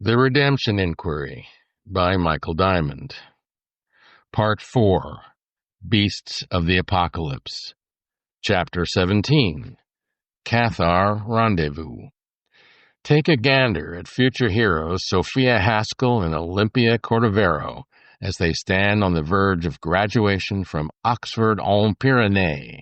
The Redemption Inquiry by Michael Diamond. Part 4. Beasts of the Apocalypse. Chapter 17. Cathar Rendezvous. Take a gander at future heroes Sophia, Haskell, and Olympia, Cordovero as they stand on the verge of graduation from Oxford-en-Pyrénées.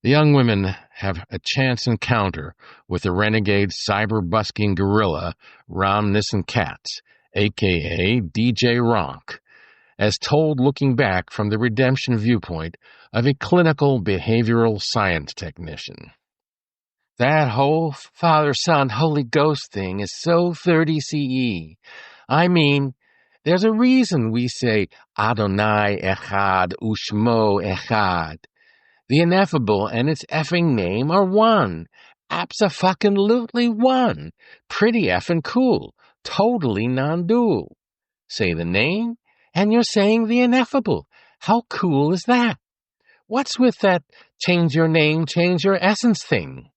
The young women have a chance encounter with the renegade cyber-busking guerilla Nissan Katz, a.k.a. DJRoNK, as told looking back from the redemption viewpoint of a clinical behavioral science technician. That whole Father, Son, Holy Ghost thing is so 30 CE. I mean, there's a reason we say Adonai Echad Ushmo Echad. The ineffable and its effing name are one. Abso-fucking-lutely one. Pretty effing cool. Totally non-dual. Say the name, and you're saying the ineffable. How cool is that? What's with that change your name, change your essence thing?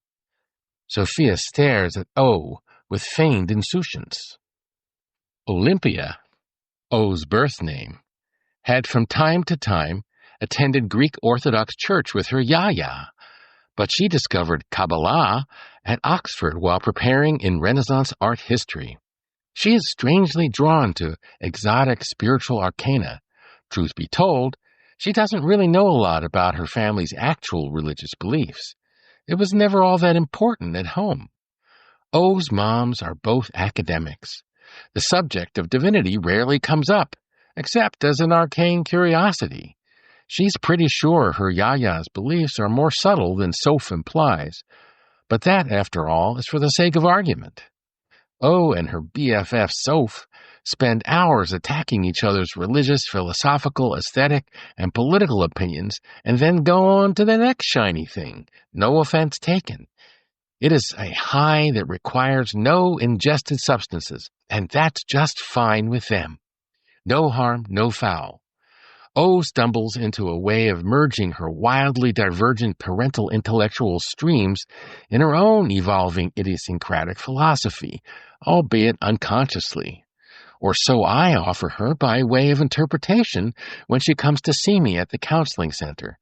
Sophia stares at O with feigned insouciance. Olympia, O's birth name, had from time to time attended Greek Orthodox church with her yaya, but she discovered Kabbalah at Oxford while preparing in Renaissance art history. She is strangely drawn to exotic spiritual arcana. Truth be told, she doesn't really know a lot about her family's actual religious beliefs. It was never all that important at home. O's moms are both academics. The subject of divinity rarely comes up, except as an arcane curiosity. She's pretty sure her yaya's beliefs are more subtle than Soph implies, but that, after all, is for the sake of argument. O and her BFF Soph spend hours attacking each other's religious, philosophical, aesthetic, and political opinions, and then go on to the next shiny thing. No offense taken. It is a high that requires no ingested substances, and that's just fine with them. No harm, no foul. O stumbles into a way of merging her wildly divergent parental intellectual streams in her own evolving idiosyncratic philosophy, albeit unconsciously. Or so I offer her by way of interpretation when she comes to see me at the counseling center.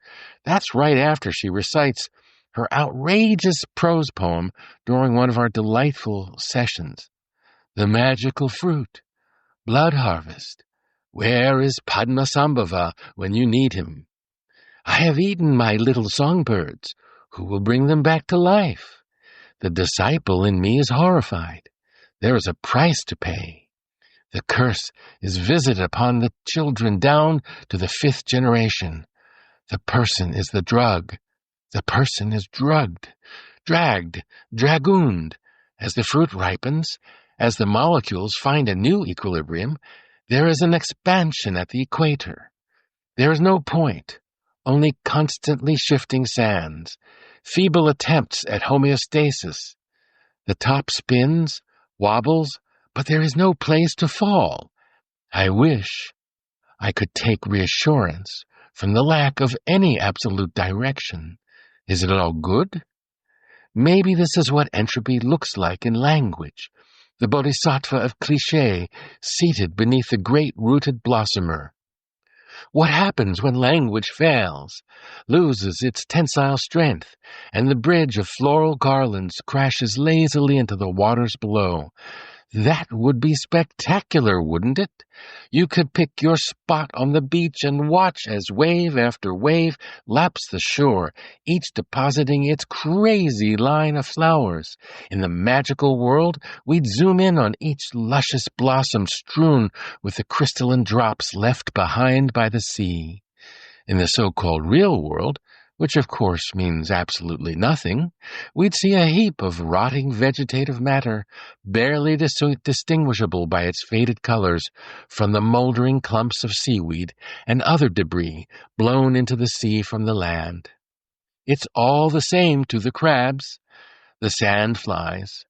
That's right after she recites her outrageous prose poem during one of our delightful sessions. The magical fruit, blood harvest. Where is Padmasambhava when you need him? I have eaten my little songbirds. Who will bring them back to life? The disciple in me is horrified. There is a price to pay. The curse is visited upon the children down to the 5th generation. The person is the drug. The person is drugged, dragged, dragooned. As the fruit ripens, as the molecules find a new equilibrium, there is an expansion at the equator. There is no point, only constantly shifting sands, feeble attempts at homeostasis. The top spins, wobbles, but there is no place to fall. I wish I could take reassurance from the lack of any absolute direction. Is it all good? Maybe this is what entropy looks like in language. The bodhisattva of cliché seated beneath the great rooted blossomer. What happens when language fails, loses its tensile strength, and the bridge of floral garlands crashes lazily into the waters below? That would be spectacular, wouldn't it? You could pick your spot on the beach and watch as wave after wave laps the shore, each depositing its crazy line of flowers. In the magical world, we'd zoom in on each luscious blossom strewn with the crystalline drops left behind by the sea. In the so-called real world, which of course means absolutely nothing, we'd see a heap of rotting vegetative matter, barely distinguishable by its faded colors from the moldering clumps of seaweed and other debris blown into the sea from the land. It's all the same to the crabs, the sandflies.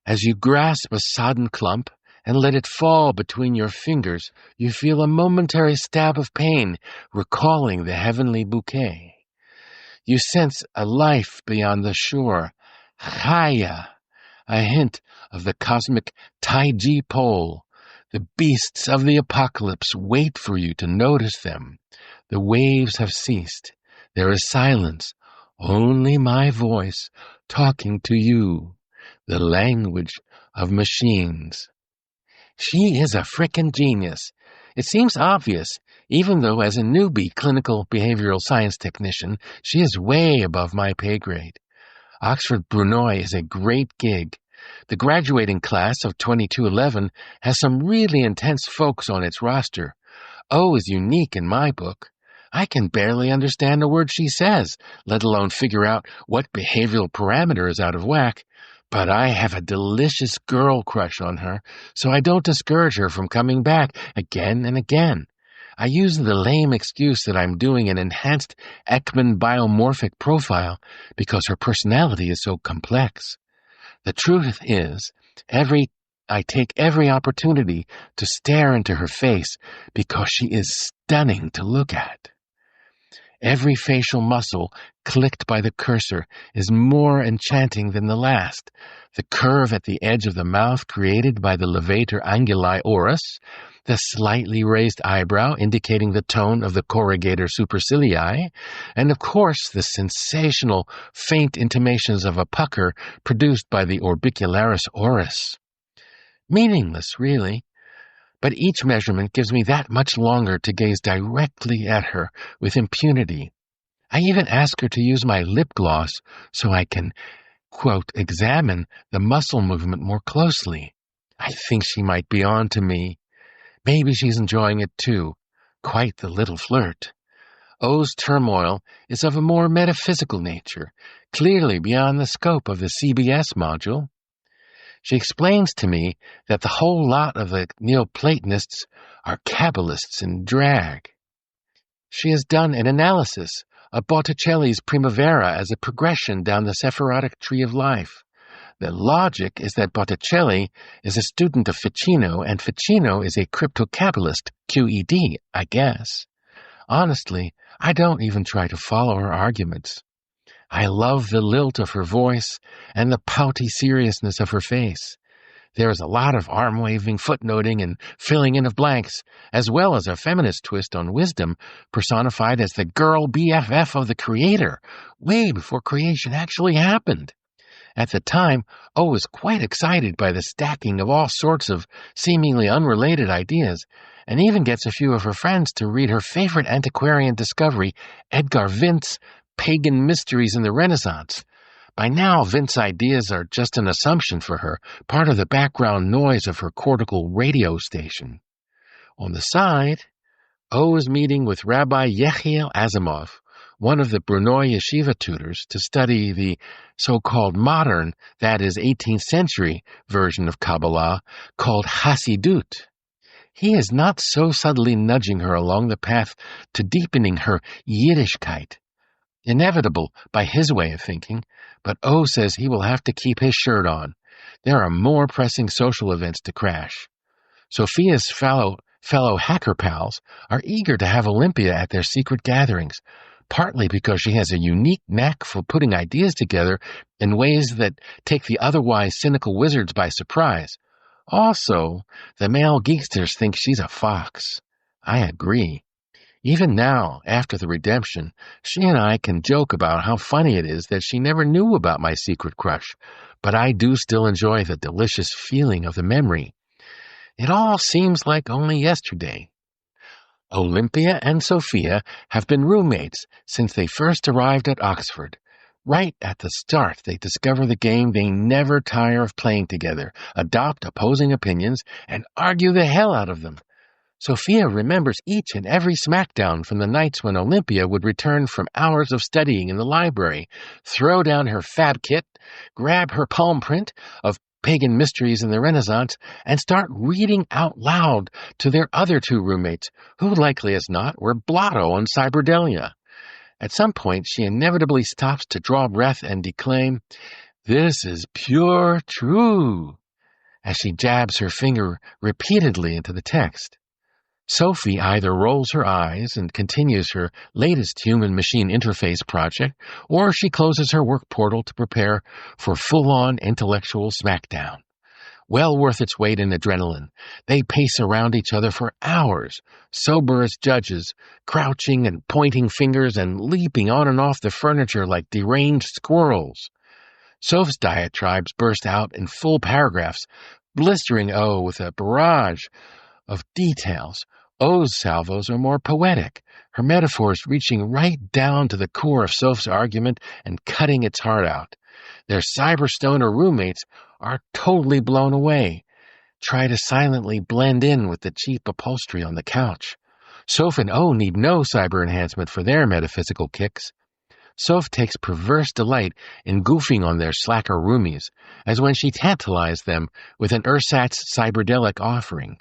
As you grasp a sodden clump and let it fall between your fingers, you feel a momentary stab of pain, recalling the heavenly bouquet. You sense a life beyond the shore, Chaya, a hint of the cosmic Taiji pole. The beasts of the apocalypse wait for you to notice them. The waves have ceased. There is silence. Only my voice talking to you. The language of machines. She is a frickin' genius. It seems obvious, even though as a newbie clinical behavioral science technician, she is way above my pay grade. Oxford-Brunoi is a great gig. The graduating class of 2211 has some really intense folks on its roster. O is unique in my book. I can barely understand a word she says, let alone figure out what behavioral parameter is out of whack. But I have a delicious girl crush on her, so I don't discourage her from coming back again and again. I use the lame excuse that I'm doing an enhanced Ekman biomorphic profile because her personality is so complex. The truth is, I take every opportunity to stare into her face because she is stunning to look at. Every facial muscle clicked by the cursor is more enchanting than the last. The curve at the edge of the mouth created by the levator anguli oris, the slightly raised eyebrow indicating the tone of the corrugator supercilii, and of course the sensational faint intimations of a pucker produced by the orbicularis oris. Meaningless, really. But each measurement gives me that much longer to gaze directly at her with impunity. I even ask her to use my lip gloss so I can, quote, examine the muscle movement more closely. I think she might be on to me. Maybe she's enjoying it too. Quite the little flirt. O's turmoil is of a more metaphysical nature, clearly beyond the scope of the CBS module. She explains to me that the whole lot of the Neoplatonists are Kabbalists in drag. She has done an analysis of Botticelli's Primavera as a progression down the Sephirotic tree of life. The logic is that Botticelli is a student of Ficino, and Ficino is a crypto-Kabbalist, QED, I guess. Honestly, I don't even try to follow her arguments. I love the lilt of her voice and the pouty seriousness of her face. There is a lot of arm-waving, footnoting, and filling in of blanks, as well as a feminist twist on wisdom, personified as the girl BFF of the creator, way before creation actually happened. At the time, O was quite excited by the stacking of all sorts of seemingly unrelated ideas, and even gets a few of her friends to read her favorite antiquarian discovery, Edgar Vint's Pagan Mysteries in the Renaissance. By now, Vint's ideas are just an assumption for her, part of the background noise of her cortical radio station. On the side, O is meeting with Rabbi Yechiel Asimov, one of the Brunoi yeshiva tutors, to study the so-called modern, that is 18th century, version of Kabbalah called Hasidut. He is not so subtly nudging her along the path to deepening her Yiddishkeit. Inevitable by his way of thinking, but O says he will have to keep his shirt on. There are more pressing social events to crash. Sophia's fellow hacker pals are eager to have Olympia at their secret gatherings, partly because she has a unique knack for putting ideas together in ways that take the otherwise cynical wizards by surprise. Also, the male geeksters think she's a fox. I agree. Even now, after the redemption, she and I can joke about how funny it is that she never knew about my secret crush, but I do still enjoy the delicious feeling of the memory. It all seems like only yesterday. Olympia and Sophia have been roommates since they first arrived at Oxford. Right at the start, they discover the game they never tire of playing together, adopt opposing opinions, and argue the hell out of them. Sophia remembers each and every smackdown from the nights when Olympia would return from hours of studying in the library, throw down her fab kit, grab her palm print of Pagan Mysteries in the Renaissance, and start reading out loud to their other two roommates, who, likely as not, were blotto on cyberdelia. At some point, she inevitably stops to draw breath and declaim, "This is pure true," as she jabs her finger repeatedly into the text. Sophie either rolls her eyes and continues her latest human-machine interface project, or she closes her work portal to prepare for full-on intellectual smackdown. Well worth its weight in adrenaline. They pace around each other for hours, sober as judges, crouching and pointing fingers and leaping on and off the furniture like deranged squirrels. Soph's diatribes burst out in full paragraphs, blistering O with a barrage of details. O's salvos are more poetic, her metaphors reaching right down to the core of Soph's argument and cutting its heart out. Their cyberstoner roommates are totally blown away, try to silently blend in with the cheap upholstery on the couch. Soph and O need no cyber enhancement for their metaphysical kicks. Soph takes perverse delight in goofing on their slacker roomies, as when she tantalized them with an ersatz cyberdelic offering.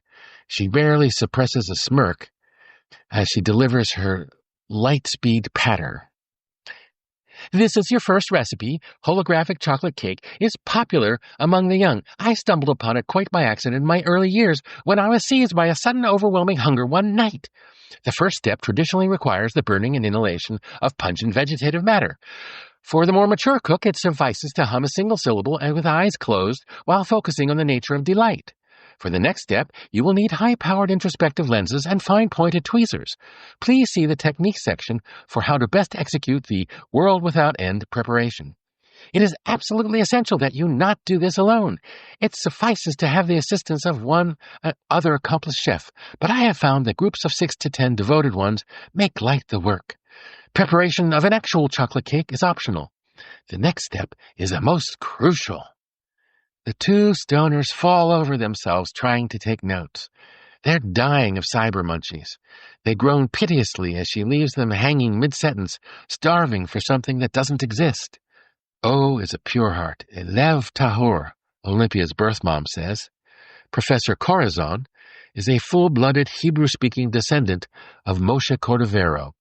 She barely suppresses a smirk as she delivers her light-speed patter. "This is your first recipe. Holographic chocolate cake is popular among the young. I stumbled upon it quite by accident in my early years when I was seized by a sudden overwhelming hunger one night. The first step traditionally requires the burning and inhalation of pungent vegetative matter. For the more mature cook, it suffices to hum a single syllable and with eyes closed while focusing on the nature of delight. For the next step, you will need high-powered introspective lenses and fine-pointed tweezers. Please see the technique section for how to best execute the world without end preparation. It is absolutely essential that you not do this alone. It suffices to have the assistance of one other accomplished chef, but I have found that groups of 6 to 10 devoted ones make light the work. Preparation of an actual chocolate cake is optional. The next step is the most crucial." The two stoners fall over themselves trying to take notes. They're dying of cyber munchies. They groan piteously as she leaves them hanging mid-sentence, starving for something that doesn't exist. O is a pure heart, a lev tahor, Olympia's birth mom says. Professor Corazon is a full-blooded Hebrew-speaking descendant of Moshe Cordovero,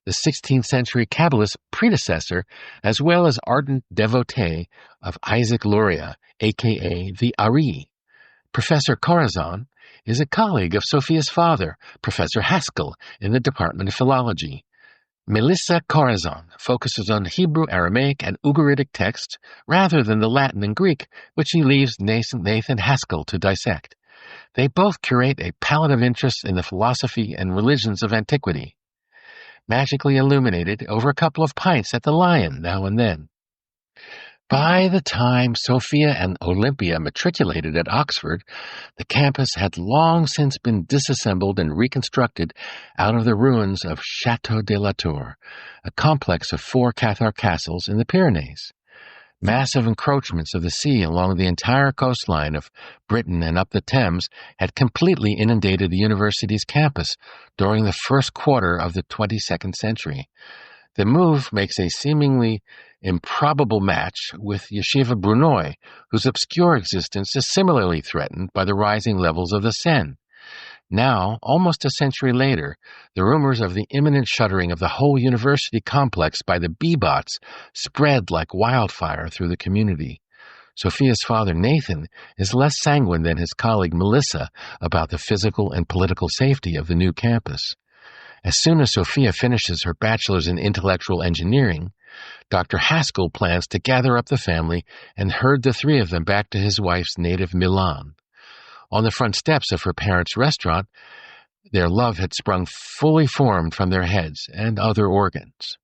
the 16th century Kabbalist predecessor, as well as ardent devotee of Isaac Luria, a.k.a. the Ari. Professor Corazon is a colleague of Sophia's father, Professor Haskell, in the Department of Philology. Melissa Corazon focuses on Hebrew, Aramaic, and Ugaritic texts rather than the Latin and Greek, which he leaves Nathan Haskell to dissect. They both curate a palette of interests in the philosophy and religions of antiquity, magically illuminated over a couple of pints at the Lion now and then. By the time Sophia and Olympia matriculated at Oxford, the campus had long since been disassembled and reconstructed out of the ruins of Château de la Tour, a complex of 4 Cathar castles in the Pyrenees. Massive encroachments of the sea along the entire coastline of Britain and up the Thames had completely inundated the university's campus during the first quarter of the 22nd century. The move makes a seemingly improbable match with Yeshiva Brunoy, whose obscure existence is similarly threatened by the rising levels of the Seine. Now, almost a century later, the rumors of the imminent shuttering of the whole university complex by the Bebots spread like wildfire through the community. Sophia's father, Nathan, is less sanguine than his colleague Melissa about the physical and political safety of the new campus. As soon as Sophia finishes her bachelor's in intellectual engineering, Dr. Haskell plans to gather up the family and herd the 3 of them back to his wife's native Milan. On the front steps of her parents' restaurant, their love had sprung fully formed from their heads and other organs.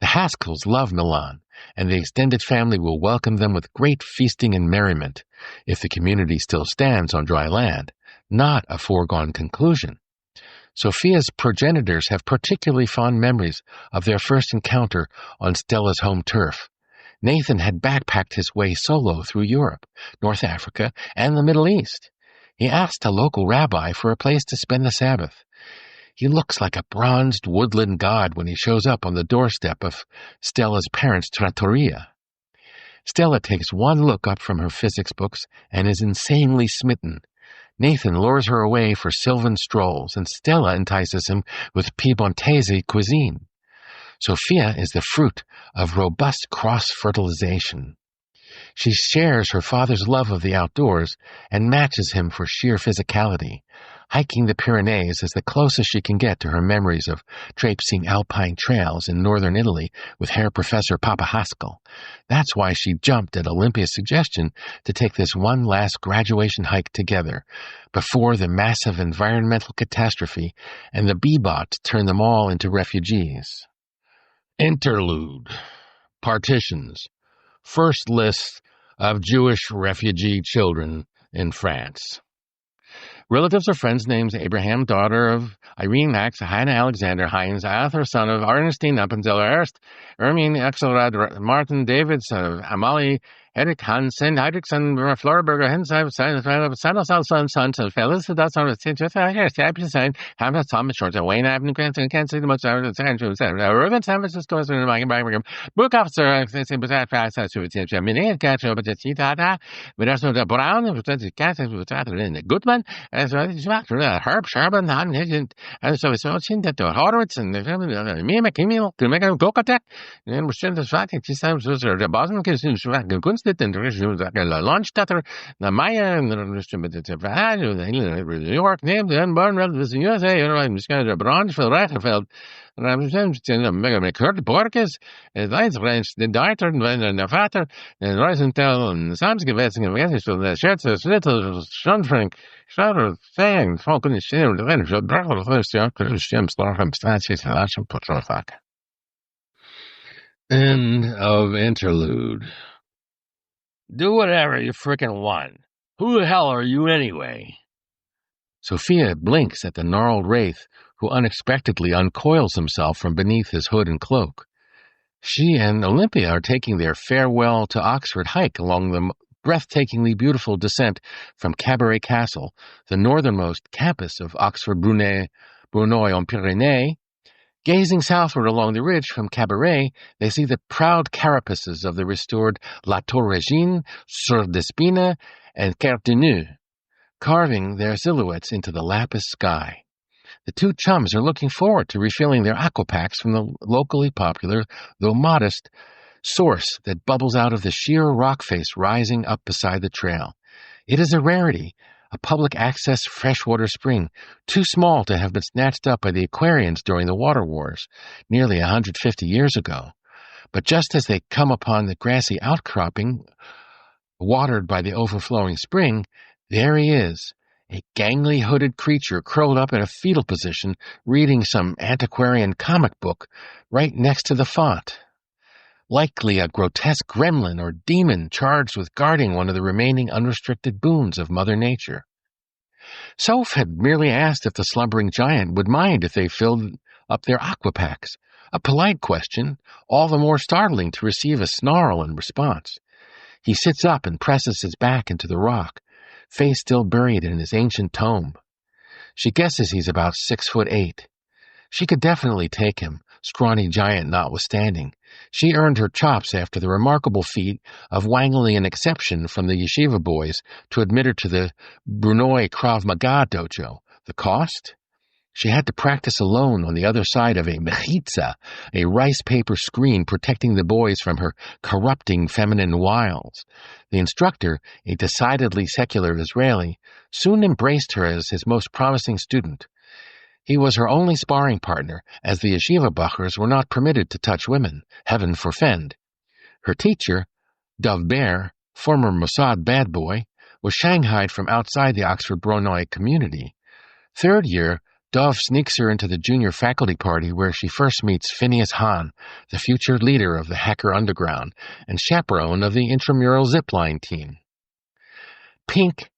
The Haskells love Milan, and the extended family will welcome them with great feasting and merriment, if the community still stands on dry land, not a foregone conclusion. Sophia's progenitors have particularly fond memories of their first encounter on Stella's home turf. Nathan had backpacked his way solo through Europe, North Africa, and the Middle East. He asked a local rabbi for a place to spend the Sabbath. He looks like a bronzed woodland god when he shows up on the doorstep of Stella's parents' trattoria. Stella takes one look up from her physics books and is insanely smitten. Nathan lures her away for sylvan strolls, and Stella entices him with Piedmontese cuisine. Sophia is the fruit of robust cross-fertilization. She shares her father's love of the outdoors and matches him for sheer physicality. Hiking the Pyrenees is the closest she can get to her memories of traipsing alpine trails in northern Italy with Herr Professor Papa Haskell. That's why she jumped at Olympia's suggestion to take this one last graduation hike together, before the massive environmental catastrophe and the bee-bot turned them all into refugees. Interlude. Partitions. First list of Jewish refugee children in France. Relatives or friends names Abraham, daughter of Irene Max, Heine Alexander Heinz, Arthur, son of Ernestine Appenzeller Erst, Ermine Axelrad, Martin David, son of Amalie, Eric Hansen, Heinrichsen, Florberger, Hensheim, son of Felicitas, son of Sein, Hamlet, Thomas Short, Wayne Avenue, Cranston, Kansas City, much Urban San Francisco, Book Officer, Minute Catcher, but it's Tata, but also the Brown, Goodman, as well as Herb Sherman, and so it's all in that Horowitz and me, McKimmel, to make a Gokatek, and we're still the Swat, the Boston Kunst. Launch Tatter, the Maya, and the New York name, the unborn relatives in USA, I'm just going to Branch for Ratterfeld. And I'm saying, Kurt Borges, Lights Ranch, the Dieter, and the Vater, and Reisenthal, and Samsgewetzing, and Wessel, the Shirts, the Little, Schonfrank, Schauder, Fang, Falcon, Shim, the Renner, the Brachel, the Shim, Starham, Stanches, and Lasham, Potrofak. End of interlude. Do whatever you frickin' want. Who the hell are you anyway? Sophia blinks at the gnarled wraith who unexpectedly uncoils himself from beneath his hood and cloak. She and Olympia are taking their farewell to Oxford hike along the breathtakingly beautiful descent from Cabaret Castle, the northernmost campus of Oxford-en-Pyrénées. Gazing southward along the ridge from Cabaret, they see the proud carapaces of the restored La Tour Regine, Sur d'Espina, and Cartenu, carving their silhouettes into the lapis sky. The two chums are looking forward to refilling their aquapacks from the locally popular, though modest, source that bubbles out of the sheer rock face rising up beside the trail. It is a rarity, a public-access freshwater spring, too small to have been snatched up by the Aquarians during the water wars, nearly 150 years ago. But just as they come upon the grassy outcropping, watered by the overflowing spring, there he is, a gangly hooded creature curled up in a fetal position, reading some antiquarian comic book right next to the font. Likely a grotesque gremlin or demon charged with guarding one of the remaining unrestricted boons of Mother Nature. Soph had merely asked if the slumbering giant would mind if they filled up their aquapacks, a polite question, all the more startling to receive a snarl in response. He sits up and presses his back into the rock, face still buried in his ancient tome. She guesses he's about 6'8". She could definitely take him, scrawny giant notwithstanding. She earned her chops after the remarkable feat of wangling an exception from the yeshiva boys to admit her to the Brunoi Krav Maga dojo. The cost? She had to practice alone on the other side of a mechitza, a rice paper screen protecting the boys from her corrupting feminine wiles. The instructor, a decidedly secular Israeli, soon embraced her as his most promising student. He was her only sparring partner, as the yeshiva bachers were not permitted to touch women, heaven forfend. Her teacher, Dov Bear, former Mossad bad boy, was shanghaied from outside the Oxford-Brunoi community. Third year, Dov sneaks her into the junior faculty party where she first meets Phineas Hahn, the future leader of the Hacker Underground and chaperone of the intramural zipline team. Pink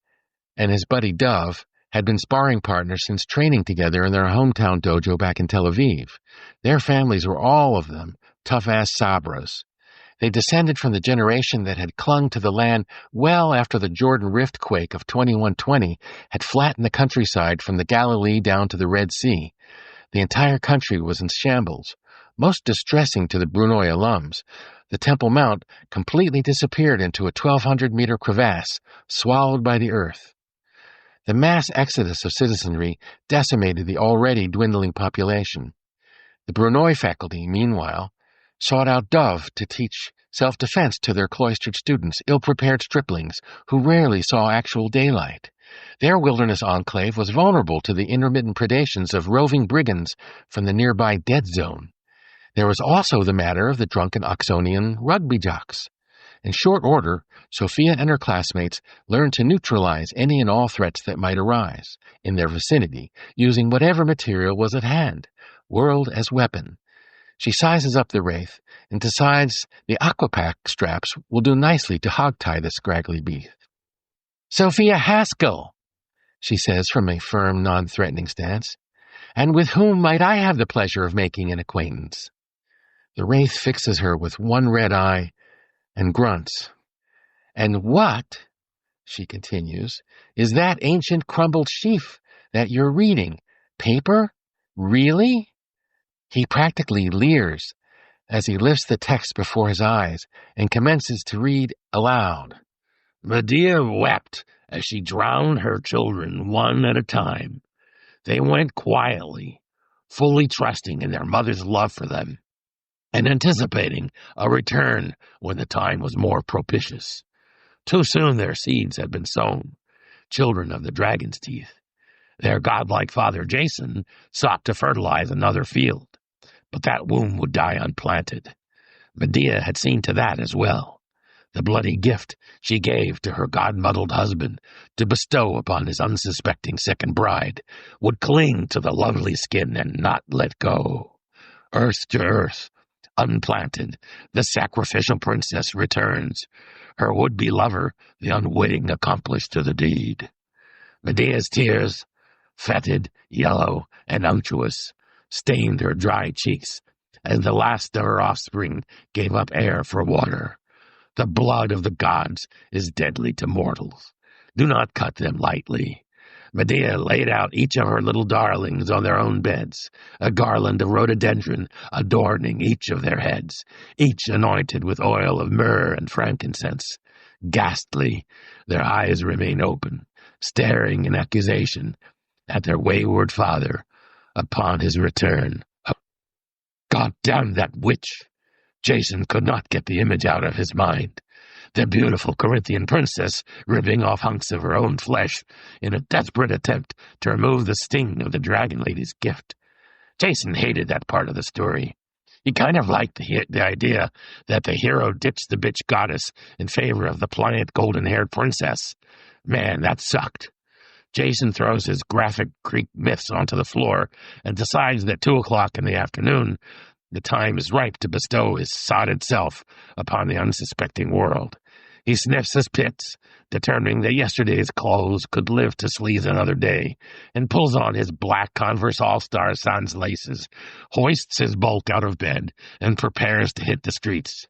and his buddy Dov had been sparring partners since training together in their hometown dojo back in Tel Aviv. Their families were all of them tough-ass sabras. They descended from the generation that had clung to the land well after the Jordan Rift quake of 2120 had flattened the countryside from the Galilee down to the Red Sea. The entire country was in shambles. Most distressing to the Brunoi alums, the Temple Mount completely disappeared into a 1,200-meter crevasse, swallowed by the earth. The mass exodus of citizenry decimated the already dwindling population. The Brunoi faculty, meanwhile, sought out Dov to teach self-defense to their cloistered students, ill-prepared striplings who rarely saw actual daylight. Their wilderness enclave was vulnerable to the intermittent predations of roving brigands from the nearby dead zone. There was also the matter of the drunken Oxonian rugby jocks. In short order, Sophia and her classmates learned to neutralize any and all threats that might arise in their vicinity, using whatever material was at hand, whirled as weapon. She sizes up the wraith and decides the aquapack straps will do nicely to hogtie the scraggly beast. "Sophia Haskell," she says from a firm, non-threatening stance. "And with whom might I have the pleasure of making an acquaintance?" The wraith fixes her with one red eye and grunts. "And what," she continues, "is that ancient crumbled sheaf that you're reading? Paper? Really?" He practically leers as he lifts the text before his eyes and commences to read aloud. "Medea wept as she drowned her children one at a time. They went quietly, fully trusting in their mother's love for them, and anticipating a return when the time was more propitious. Too soon their seeds had been sown, children of the dragon's teeth. Their godlike father Jason sought to fertilize another field, but that womb would die unplanted. Medea had seen to that as well. The bloody gift she gave to her god-muddled husband to bestow upon his unsuspecting second bride would cling to the lovely skin and not let go. Earth to earth, unplanted, the sacrificial princess returns, her would-be lover the unwitting accomplice to the deed. Medea's tears, fetid, yellow, and unctuous, stained her dry cheeks as the last of her offspring gave up air for water. The blood of the gods is deadly to mortals. Do not cut them lightly. Medea laid out each of her little darlings on their own beds, a garland of rhododendron adorning each of their heads, each anointed with oil of myrrh and frankincense. Ghastly, their eyes remain open, staring in accusation at their wayward father upon his return. God damn that witch! Jason could not get the image out of his mind. The beautiful Corinthian princess ripping off hunks of her own flesh in a desperate attempt to remove the sting of the dragon lady's gift. Jason hated that part of the story. He kind of liked the idea that the hero ditched the bitch goddess in favor of the pliant golden-haired princess. Man, that sucked. Jason throws his graphic Greek myths onto the floor and decides that 2 o'clock in the afternoon, the time is ripe to bestow his sodded self upon the unsuspecting world. He sniffs his pits, determining that yesterday's clothes could live to sleaze another day, and pulls on his black Converse All-Star sans laces, hoists his bulk out of bed, and prepares to hit the streets.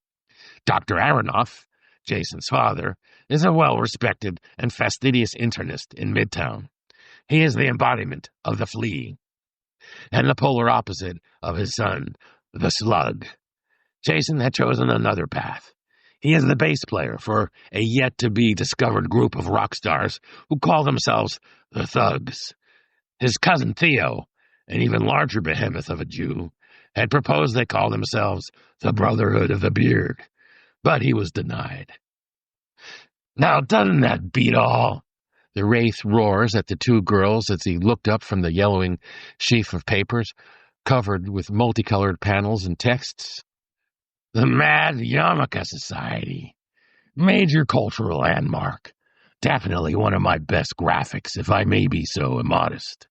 Dr. Aronoff, Jason's father, is a well-respected and fastidious internist in Midtown. He is the embodiment of the flea, and the polar opposite of his son, the slug. Jason had chosen another path. He is the bass player for a yet-to-be-discovered group of rock stars who call themselves the Thugs. His cousin Theo, an even larger behemoth of a Jew, had proposed they call themselves the Brotherhood of the Beard, but he was denied. "Now, doesn't that beat all?" The wraith roars at the two girls as he looked up from the yellowing sheaf of papers, covered with multicolored panels and texts. "The Mad Yarmulke Society. Major cultural landmark. Definitely one of my best graphics, if I may be so immodest."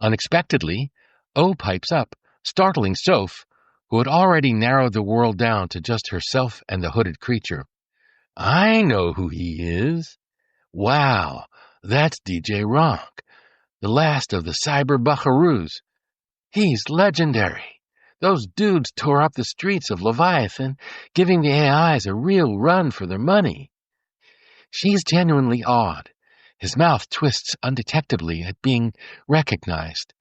Unexpectedly, O pipes up, startling Soph, who had already narrowed the world down to just herself and the hooded creature. "I know who he is. Wow, that's DJRoNK, the last of the cyber-buckaroos. He's legendary. Those dudes tore up the streets of Leviathan, giving the AIs a real run for their money." She's genuinely awed. His mouth twists undetectably at being recognized,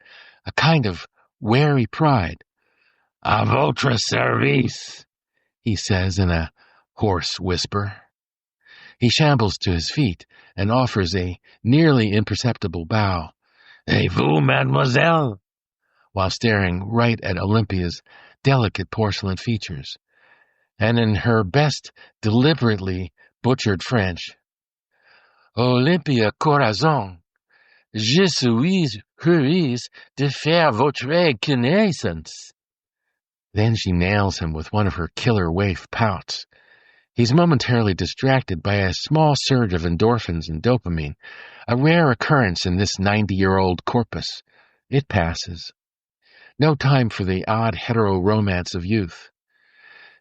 a kind of wary pride. "A votre service," he says in a hoarse whisper. He shambles to his feet and offers a nearly imperceptible bow. "Et vous, mademoiselle?" while staring right at Olympia's delicate porcelain features. and in her best deliberately butchered French, Olympia corazon, je suis heureuse de faire votre connaissance. Then she nails him with one of her killer waif pouts. He's momentarily distracted by a small surge of endorphins and dopamine, a rare occurrence in this 90-year-old corpus. It passes. No time for the odd hetero-romance of youth.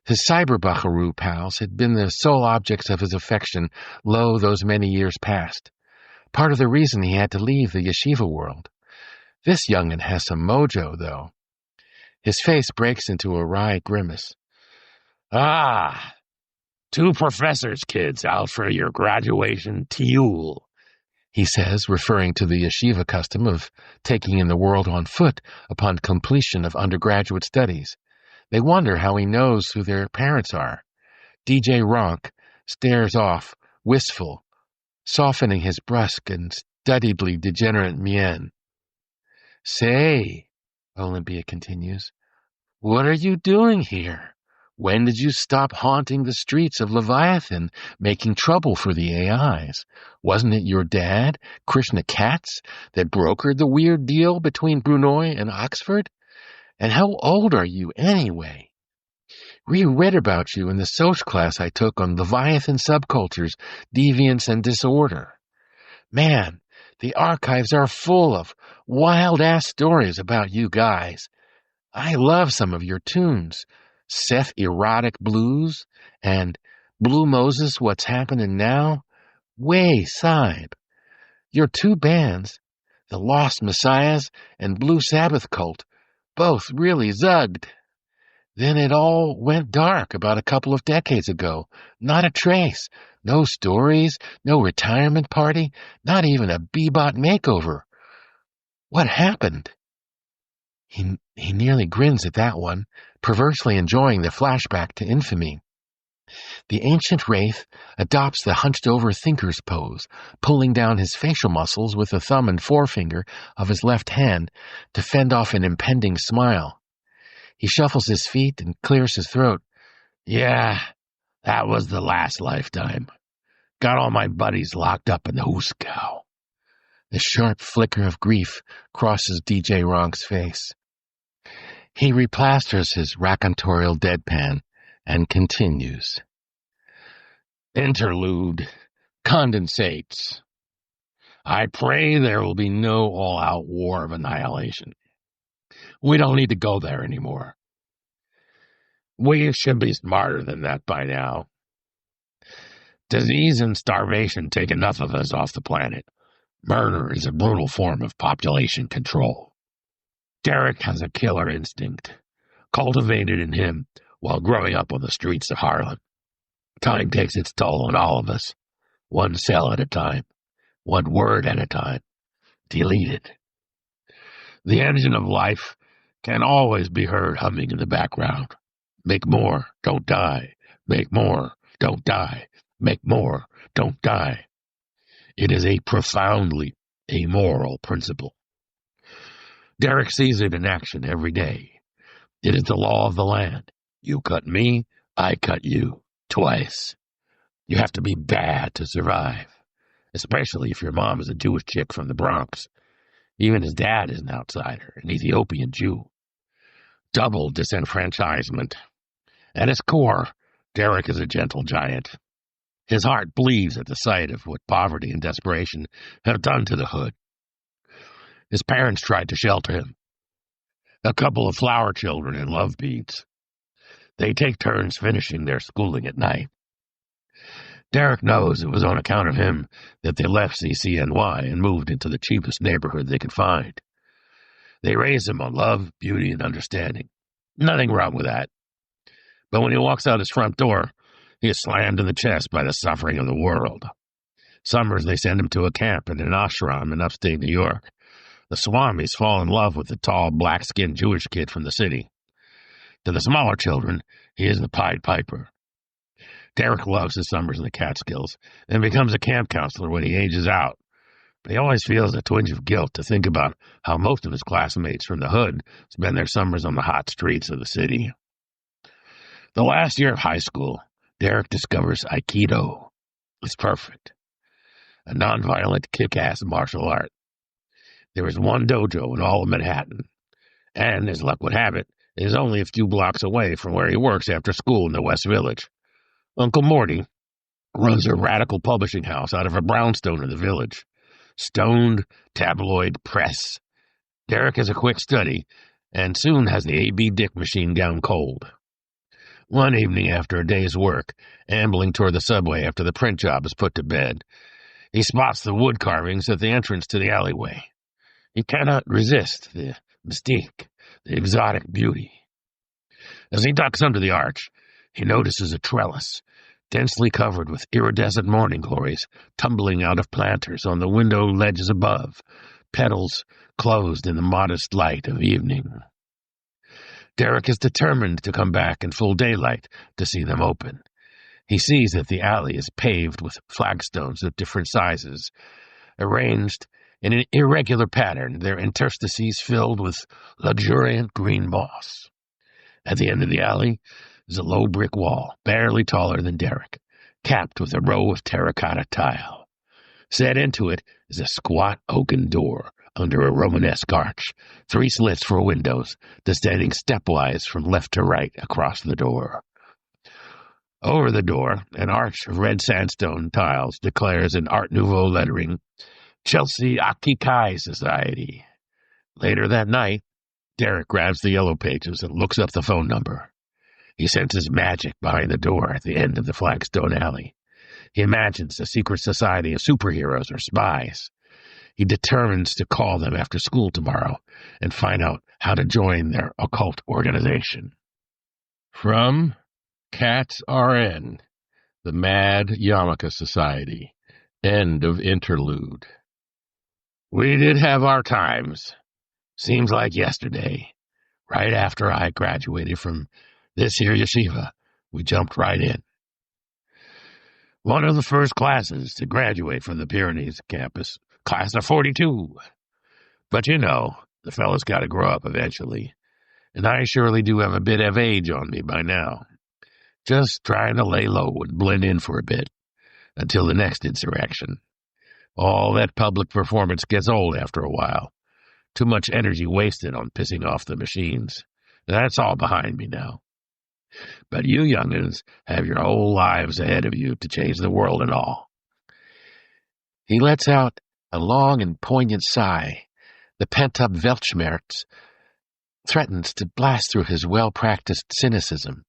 His cyber-buckaroo pals had been the sole objects of his affection lo those many years past, part of the reason he had to leave the yeshiva world. This young'un has some mojo, though. His face breaks into a wry grimace. Ah! 2 professors' kids out for your graduation tiyul, he says, referring to the yeshiva custom of taking in the world on foot upon completion of undergraduate studies. They wonder how he knows who their parents are. DJRoNK stares off, wistful, softening his brusque and studiedly degenerate mien. Say, Olympia continues, what are you doing here? When did you stop haunting the streets of Leviathan, making trouble for the AIs? Wasn't it your dad, Nissan Katz, that brokered the weird deal between Brunoy and Oxford? And how old are you, anyway? We read about you in the Soch class I took on Leviathan subcultures, deviance, and disorder. Man, the archives are full of wild-ass stories about you guys. I love some of your tunes. Seth Erotic Blues and Blue Moses What's Happening Now. Way Cybe. Your 2 bands, The Lost Messiahs and Blue Sabbath Cult, both really zugged. Then it all went dark about a couple of decades ago. Not a trace. No stories, no retirement party, not even a bebop makeover. What happened? He nearly grins at that one, perversely enjoying the flashback to infamy. The ancient wraith adopts the hunched-over thinker's pose, pulling down his facial muscles with the thumb and forefinger of his left hand to fend off an impending smile. He shuffles his feet and clears his throat. Yeah, that was the last lifetime. Got all my buddies locked up in the Huskow. The sharp flicker of grief crosses DJRoNK's face. He replasters his racontorial deadpan and continues. Interlude condensates. I pray there will be no all-out war of annihilation. We don't need to go there anymore. We should be smarter than that by now. Disease and starvation take enough of us off the planet. Murder is a brutal form of population control. Derek has a killer instinct, cultivated in him while growing up on the streets of Harlem. Time takes its toll on all of us, one cell at a time, one word at a time. Deleted. The engine of life can always be heard humming in the background. Make more, don't die. Make more, don't die. Make more, don't die. It is a profoundly amoral principle. Derek sees it in action every day. It is the law of the land. You cut me, I cut you. Twice. You have to be bad to survive, especially if your mom is a Jewish chick from the Bronx. Even his dad is an outsider, an Ethiopian Jew. Double disenfranchisement. At its core, Derek is a gentle giant. His heart bleeds at the sight of what poverty and desperation have done to the hood. His parents tried to shelter him. A couple of flower children in love beads. They take turns finishing their schooling at night. Derek knows it was on account of him that they left CCNY and moved into the cheapest neighborhood they could find. They raised him on love, beauty, and understanding. Nothing wrong with that. But when he walks out his front door, he is slammed in the chest by the suffering of the world. Summers they send him to a camp in an ashram in upstate New York. The Swamis fall in love with the tall, black-skinned Jewish kid from the city. To the smaller children, he is the Pied Piper. Derek loves his summers in the Catskills and becomes a camp counselor when he ages out. But he always feels a twinge of guilt to think about how most of his classmates from the hood spend their summers on the hot streets of the city. The last year of high school, Derek discovers Aikido. It's perfect. A nonviolent, kick-ass martial art. There is one dojo in all of Manhattan, and, as luck would have it, it is only a few blocks away from where he works after school in the West Village. Uncle Morty runs a radical publishing house out of a brownstone in the village. Stoned tabloid press. Derek is a quick study, and soon has the A.B. Dick machine down cold. One evening after a day's work, ambling toward the subway after the print job is put to bed, he spots the wood carvings at the entrance to the alleyway. He cannot resist the mystique, the exotic beauty. As he ducks under the arch, he notices a trellis, densely covered with iridescent morning glories, tumbling out of planters on the window ledges above, petals closed in the modest light of evening. Derek is determined to come back in full daylight to see them open. He sees that the alley is paved with flagstones of different sizes, arranged in an irregular pattern, their interstices filled with luxuriant green moss. At the end of the alley is a low brick wall, barely taller than Derek, capped with a row of terracotta tile. Set into it is a squat oaken door under a Romanesque arch, 3 slits for windows, descending stepwise from left to right across the door. Over the door, an arch of red sandstone tiles declares in Art Nouveau lettering, Chelsea Akikai Society. Later that night, Derek grabs the yellow pages and looks up the phone number. He senses magic behind the door at the end of the flagstone alley. He imagines a secret society of superheroes or spies. He determines to call them after school tomorrow and find out how to join their occult organization. From Katz RN, the Mad Yarmulke Society. End of interlude. We did have our times. Seems like yesterday. Right after I graduated from this here yeshiva, we jumped right in. One of the first classes to graduate from the Pyrenees campus, class of 42. But you know, the fella's got to grow up eventually, and I surely do have a bit of age on me by now. Just trying to lay low and blend in for a bit, until the next insurrection. All that public performance gets old after a while. Too much energy wasted on pissing off the machines. That's all behind me now. But you young'uns have your whole lives ahead of you to change the world and all. He lets out a long and poignant sigh. The pent-up Weltschmerz threatens to blast through his well-practiced cynicism,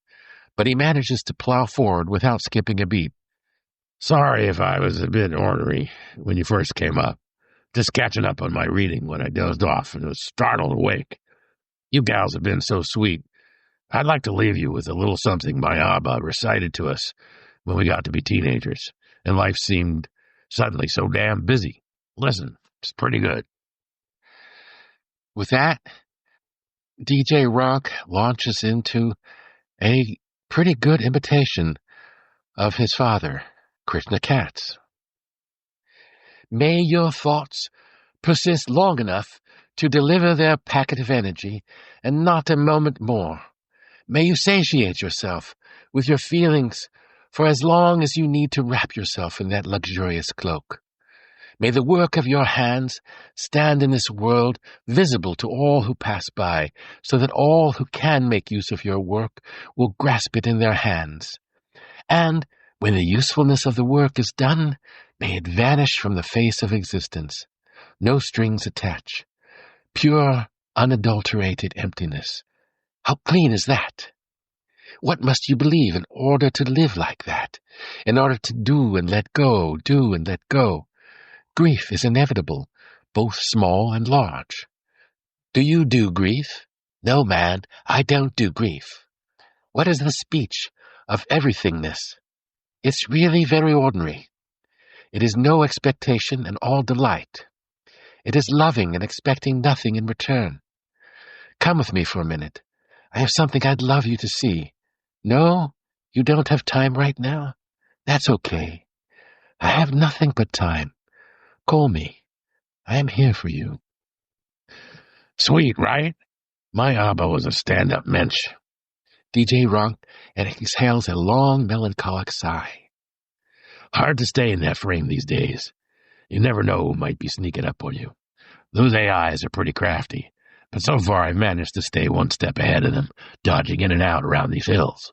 but he manages to plow forward without skipping a beat. Sorry if I was a bit ornery when you first came up. Just catching up on my reading when I dozed off and was startled awake. You gals have been so sweet. I'd like to leave you with a little something my Abba recited to us when we got to be teenagers, and life seemed suddenly so damn busy. Listen, it's pretty good. With that, DJRoNK launches into a pretty good imitation of his father, Krishna Katz. May your thoughts persist long enough to deliver their packet of energy, and not a moment more. May you satiate yourself with your feelings for as long as you need to wrap yourself in that luxurious cloak. May the work of your hands stand in this world visible to all who pass by, so that all who can make use of your work will grasp it in their hands. And when the usefulness of the work is done, may it vanish from the face of existence. No strings attached. Pure, unadulterated emptiness. How clean is that? What must you believe in order to live like that? In order to do and let go, do and let go? Grief is inevitable, both small and large. Do you do grief? No, man, I don't do grief. What is the speech of everythingness? It's really very ordinary. It is no expectation and all delight. It is loving and expecting nothing in return. Come with me for a minute. I have something I'd love you to see. No, you don't have time right now? That's okay. I have nothing but time. Call me. I am here for you. Sweet, right? My Abba was a stand-up mensch. DJRoNK and exhales a long, melancholic sigh. Hard to stay in that frame these days. You never know who might be sneaking up on you. Those AIs are pretty crafty, but so far I've managed to stay one step ahead of them, dodging in and out around these hills.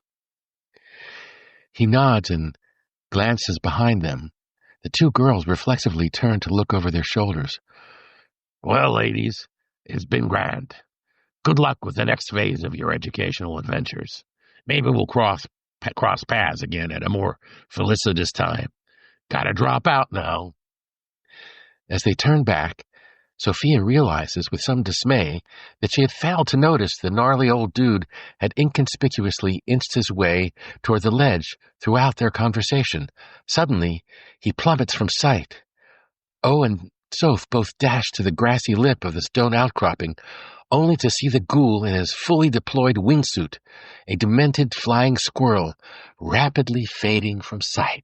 He nods and glances behind them. The two girls reflexively turn to look over their shoulders. Well, ladies, it's been grand. Good luck with the next phase of your educational adventures. Maybe we'll cross paths again at a more felicitous time. Gotta drop out now. As they turn back, Sophia realizes with some dismay that she had failed to notice the gnarly old dude had inconspicuously inched his way toward the ledge throughout their conversation. Suddenly, he plummets from sight. and Soph both dash to the grassy lip of the stone outcropping, only to see the ghoul in his fully deployed wingsuit, a demented flying squirrel, rapidly fading from sight.